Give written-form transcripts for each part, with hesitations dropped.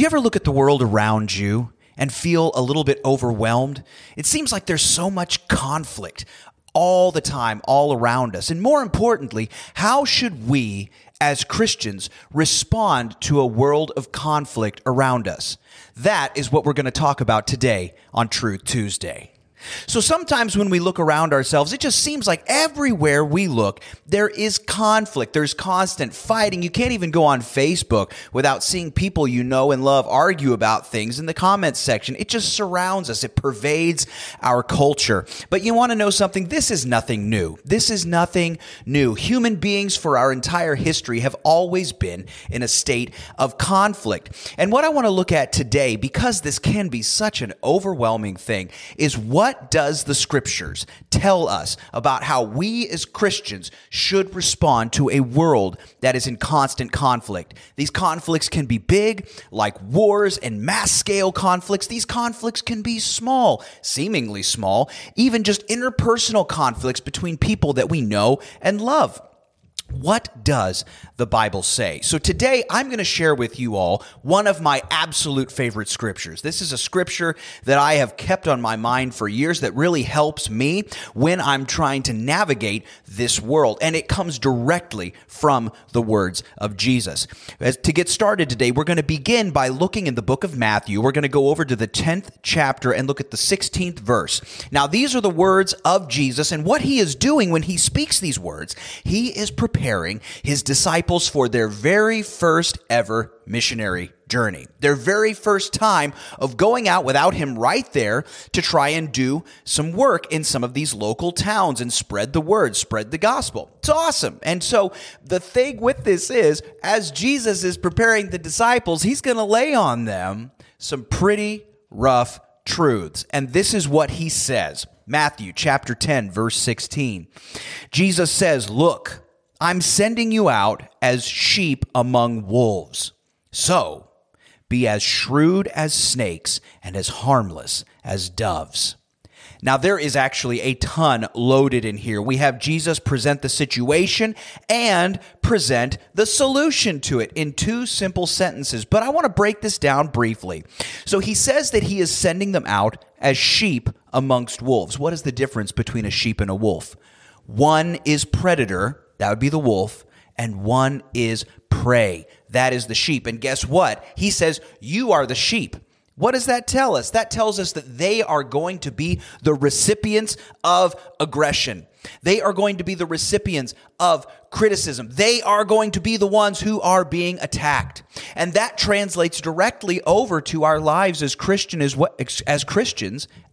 Do you ever look at the world around you and feel a little bit overwhelmed? It seems like there's so much conflict all the time, all around us. And more importantly, how should we as Christians respond to a world of conflict around us? That is what we're going to talk about today on Truth Tuesday. So sometimes when we look around ourselves, it just seems like everywhere we look, there is conflict. There's constant fighting. You can't even go on Facebook without seeing people you know and love argue about things in the comments section. It just surrounds us. It pervades our culture. But you want to know something? This is nothing new. This is nothing new. Human beings for our entire history have always been in a state of conflict. And what I want to look at today, because this can be such an overwhelming thing, is what does the scriptures tell us about how we as Christians should respond to a world that is in constant conflict? These conflicts can be big, like wars and mass-scale conflicts. These conflicts can be small, seemingly small, even just interpersonal conflicts between people that we know and love. What does the Bible say? So today I'm going to share with you all one of my absolute favorite scriptures. This is a scripture that I have kept on my mind for years that really helps me when I'm trying to navigate this world. And it comes directly from the words of Jesus. To get started today, we're going to begin by looking in the book of Matthew. We're going to go over to the 10th chapter and look at the 16th verse. Now, these are the words of Jesus, and what he is doing when he speaks these words, he is preparing his disciples for their very first ever missionary journey. Their very first time of going out without him right there to try and do some work in some of these local towns and spread the word, spread the gospel. It's awesome. And so the thing with this is, as Jesus is preparing the disciples, he's going to lay on them some pretty rough truths. And this is what he says. Matthew chapter 10, verse 16. Jesus says, "Look, I'm sending you out as sheep among wolves. So be as shrewd as snakes and as harmless as doves." Now, there is actually a ton loaded in here. We have Jesus present the situation and present the solution to it in two simple sentences. But I want to break this down briefly. So he says that he is sending them out as sheep amongst wolves. What is the difference between a sheep and a wolf? One is predator. That would be the wolf, and one is prey. That is the sheep. And guess what? He says, you are the sheep. What does that tell us? That tells us that they are going to be the recipients of aggression. They are going to be the recipients of criticism. They are going to be the ones who are being attacked. And that translates directly over to our lives as Christians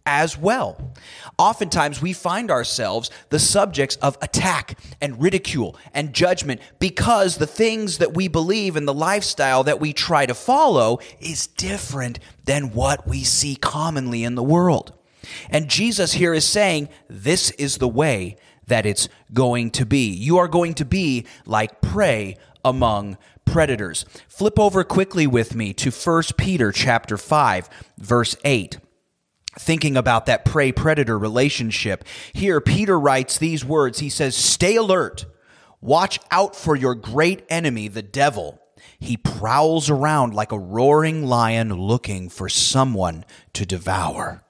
as well. Oftentimes we find ourselves the subjects of attack and ridicule and judgment because the things that we believe and the lifestyle that we try to follow is different than what we see commonly in the world. And Jesus here is saying, this is the way that it's going to be. You are going to be like prey among predators. Flip over quickly with me to 1 Peter chapter 5, verse 8. Thinking about that prey-predator relationship, here Peter writes these words. He says, "Stay alert. Watch out for your great enemy, the devil. He prowls around like a roaring lion looking for someone to devour."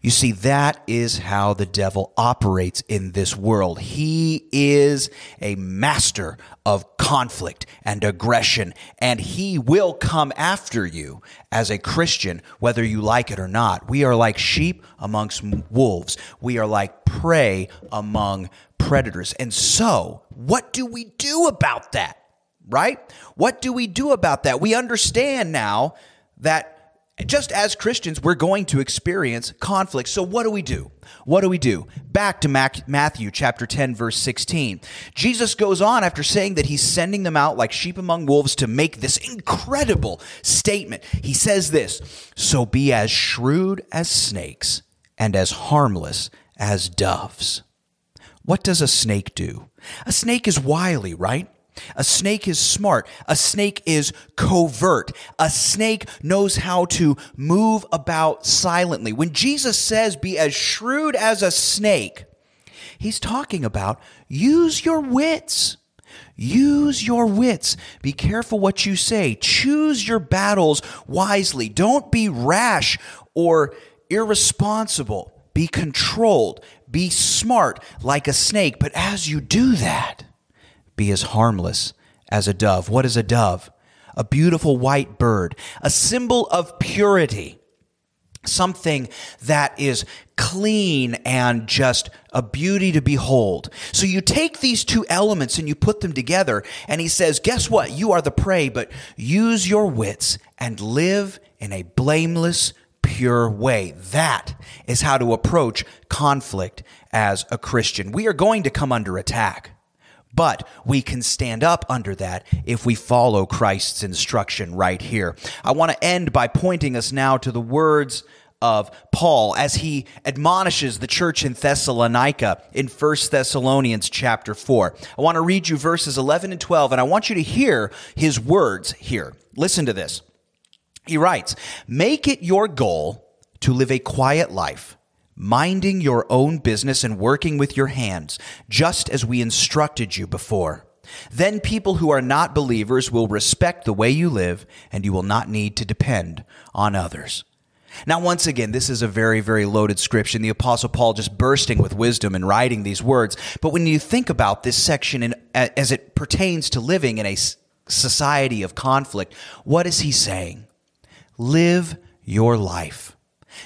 You see, that is how the devil operates in this world. He is a master of conflict and aggression, and he will come after you as a Christian, whether you like it or not. We are like sheep amongst wolves. We are like prey among predators. And so, what do we do about that, right? What do we do about that? We understand now that just as Christians, we're going to experience conflict. So what do we do? What do we do? Back to Matthew chapter 10, verse 16. Jesus goes on after saying that he's sending them out like sheep among wolves to make this incredible statement. He says this, "So be as shrewd as snakes and as harmless as doves." What does a snake do? A snake is wily, right? A snake is smart. A snake is covert. A snake knows how to move about silently. When Jesus says, be as shrewd as a snake, he's talking about use your wits. Use your wits. Be careful what you say. Choose your battles wisely. Don't be rash or irresponsible. Be controlled. Be smart like a snake. But as you do that, be as harmless as a dove. What is a dove? A beautiful white bird, a symbol of purity. Something that is clean and just a beauty to behold. So you take these two elements and you put them together, and he says, guess what? You are the prey, but use your wits and live in a blameless, pure way. That is how to approach conflict as a Christian. We are going to come under attack, but we can stand up under that if we follow Christ's instruction right here. I want to end by pointing us now to the words of Paul as he admonishes the church in Thessalonica in 1 Thessalonians chapter 4. I want to read you verses 11 and 12, and I want you to hear his words here. Listen to this. He writes, "Make it your goal to live a quiet life, minding your own business and working with your hands, just as we instructed you before. Then people who are not believers will respect the way you live, and you will not need to depend on others." Now, once again, this is a very, very loaded scripture. The Apostle Paul just bursting with wisdom in writing these words. But when you think about this section as it pertains to living in a society of conflict, what is he saying? Live your life.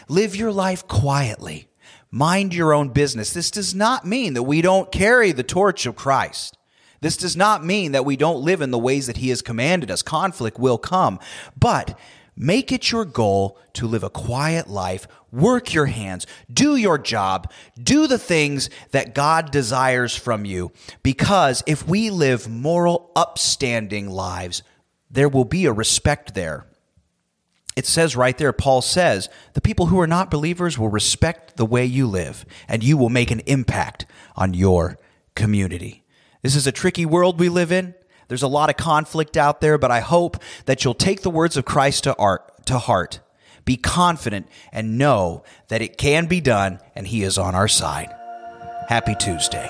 Live your life quietly. Mind your own business. This does not mean that we don't carry the torch of Christ. This does not mean that we don't live in the ways that he has commanded us. Conflict will come. But make it your goal to live a quiet life, work your hands, do your job, do the things that God desires from you. Because if we live moral, upstanding lives, there will be a respect there. It says right there, Paul says, the people who are not believers will respect the way you live, and you will make an impact on your community. This is a tricky world we live in. There's a lot of conflict out there, but I hope that you'll take the words of Christ to heart. Be confident and know that it can be done, and he is on our side. Happy Tuesday.